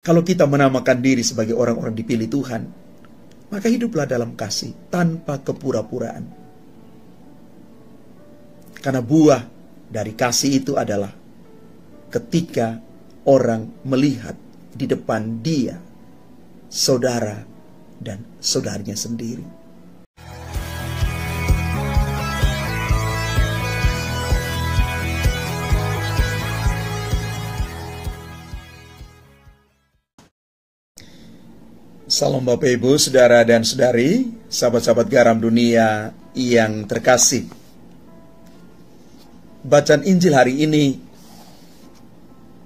Kalau kita menamakan diri sebagai orang-orang dipilih Tuhan, maka hiduplah dalam kasih tanpa kepura-puraan. Karena buah dari kasih itu adalah ketika orang melihat di depan dia, saudara dan saudaranya sendiri. Salam Bapak Ibu, Saudara dan Saudari, sahabat-sahabat garam dunia yang terkasih. Bacaan Injil hari ini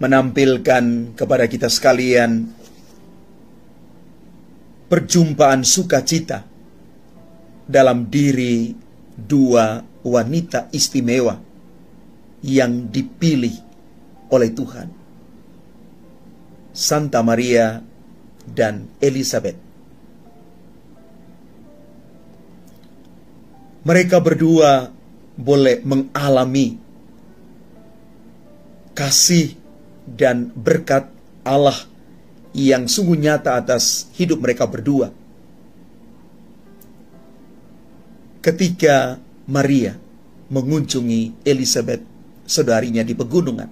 menampilkan kepada kita sekalian perjumpaan sukacita dalam diri dua wanita istimewa yang dipilih oleh Tuhan, Santa Maria dan Elizabeth. Mereka berdua boleh mengalami kasih dan berkat Allah yang sungguh nyata atas hidup mereka berdua. Ketika Maria mengunjungi Elizabeth, saudarinya di pegunungan,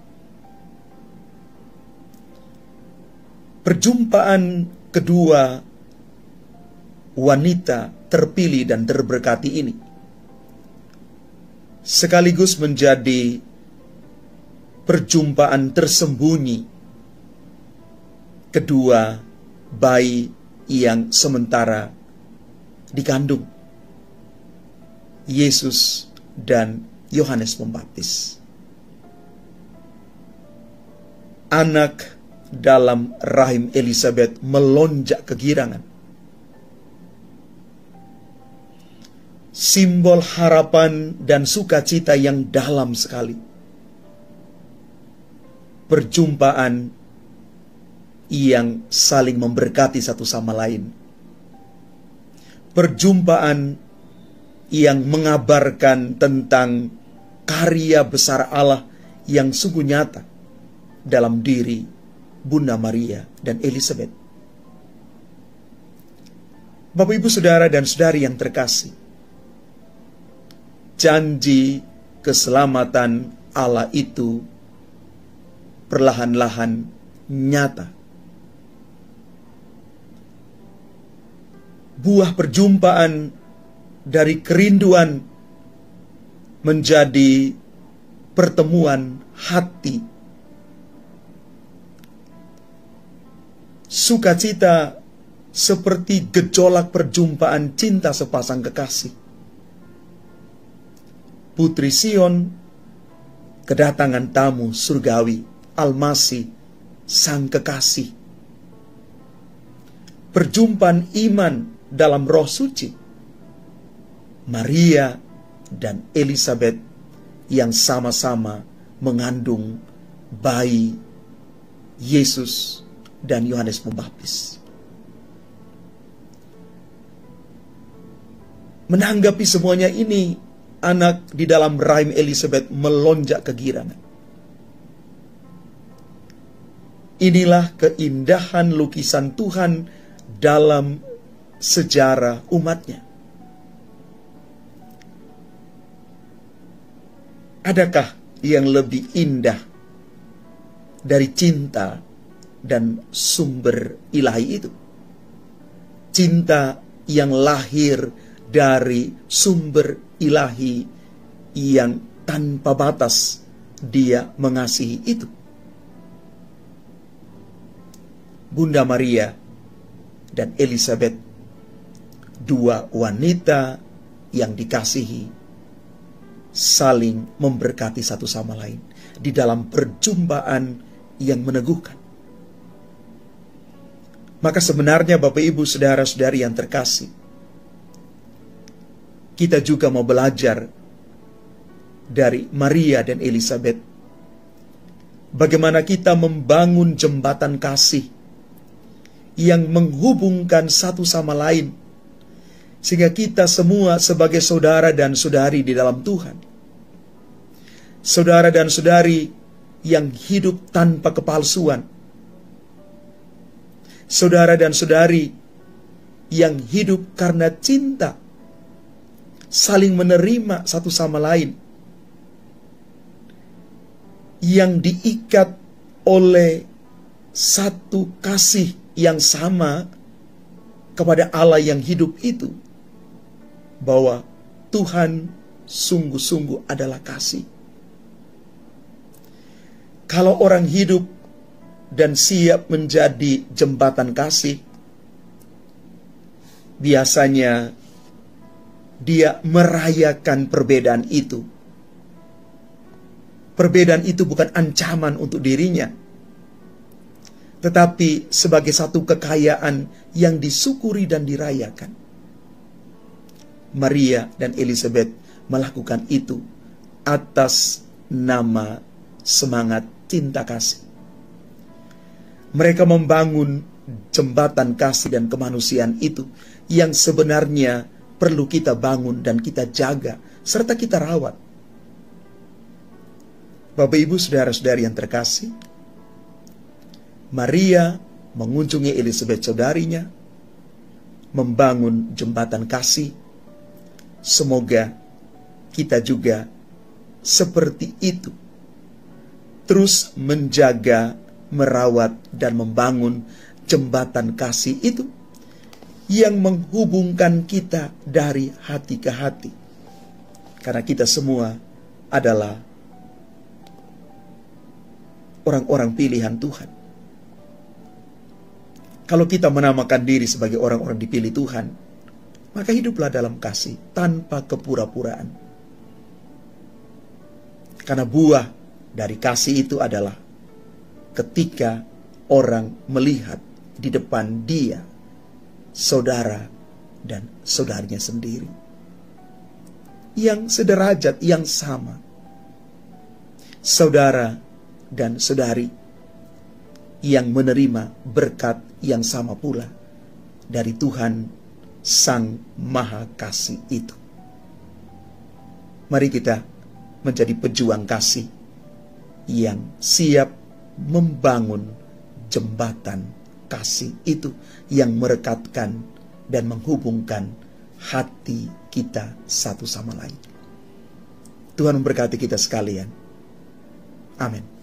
perjumpaan kedua wanita terpilih dan terberkati ini sekaligus menjadi perjumpaan tersembunyi kedua bayi yang sementara dikandung, Yesus dan Yohanes Pembaptis. Anak dalam rahim Elizabeth melonjak kegirangan. Simbol harapan dan sukacita yang dalam sekali. Perjumpaan yang saling memberkati satu sama lain. Perjumpaan yang mengabarkan tentang karya besar Allah yang sungguh nyata dalam diri Bunda Maria dan Elizabeth. Bapak Ibu, Saudara dan Saudari yang terkasih, janji keselamatan Allah itu perlahan-lahan nyata. Buah perjumpaan dari kerinduan menjadi pertemuan hati. Sukacita seperti gejolak perjumpaan cinta sepasang kekasih. Putri Sion kedatangan tamu surgawi, Almasih sang kekasih. Perjumpaan iman dalam Roh Suci, Maria dan Elizabeth yang sama-sama mengandung bayi Yesus dan Yohanes Pembaptis. Menanggapi semuanya ini, anak di dalam rahim Elizabeth melonjak kegirangan. Inilah keindahan lukisan Tuhan dalam sejarah umatnya. Adakah yang lebih indah dari cinta dan sumber ilahi itu? Cinta yang lahir dari sumber ilahi yang tanpa batas dia mengasihi itu. Bunda Maria dan Elizabeth, dua wanita yang dikasihi, saling memberkati satu sama lain di dalam perjumpaan yang meneguhkan. Maka sebenarnya Bapak Ibu, Saudara-saudari yang terkasih, kita juga mau belajar dari Maria dan Elizabeth. Bagaimana kita membangun jembatan kasih yang menghubungkan satu sama lain, sehingga kita semua sebagai saudara dan saudari di dalam Tuhan, saudara dan saudari yang hidup tanpa kepalsuan, saudara dan saudari yang hidup karena cinta, saling menerima satu sama lain, yang diikat oleh satu kasih yang sama kepada Allah yang hidup itu, bahwa Tuhan sungguh-sungguh adalah kasih. Kalau orang hidup dan siap menjadi jembatan kasih, biasanya dia merayakan perbedaan itu. Perbedaan itu bukan ancaman untuk dirinya, tetapi sebagai satu kekayaan yang disyukuri dan dirayakan. Maria dan Elizabeth melakukan itu atas nama semangat cinta kasih. Mereka membangun jembatan kasih dan kemanusiaan itu yang sebenarnya perlu kita bangun dan kita jaga serta kita rawat. Bapak, Ibu, saudara-saudari yang terkasih, Maria mengunjungi Elizabeth saudarinya, membangun jembatan kasih. Semoga kita juga seperti itu, terus menjaga, merawat, dan membangun jembatan kasih itu yang menghubungkan kita dari hati ke hati. Karena kita semua adalah orang-orang pilihan Tuhan. Kalau kita menamakan diri sebagai orang-orang dipilih Tuhan, maka hiduplah dalam kasih tanpa kepura-puraan. Karena buah dari kasih itu adalah ketika orang melihat di depan dia saudara dan saudaranya sendiri yang sederajat, yang sama, saudara dan saudari yang menerima berkat yang sama pula dari Tuhan Sang Maha Kasih itu. Mari kita menjadi pejuang kasih yang siap membangun jembatan kasih itu yang merekatkan dan menghubungkan hati kita satu sama lain. Tuhan memberkati kita sekalian. Amin.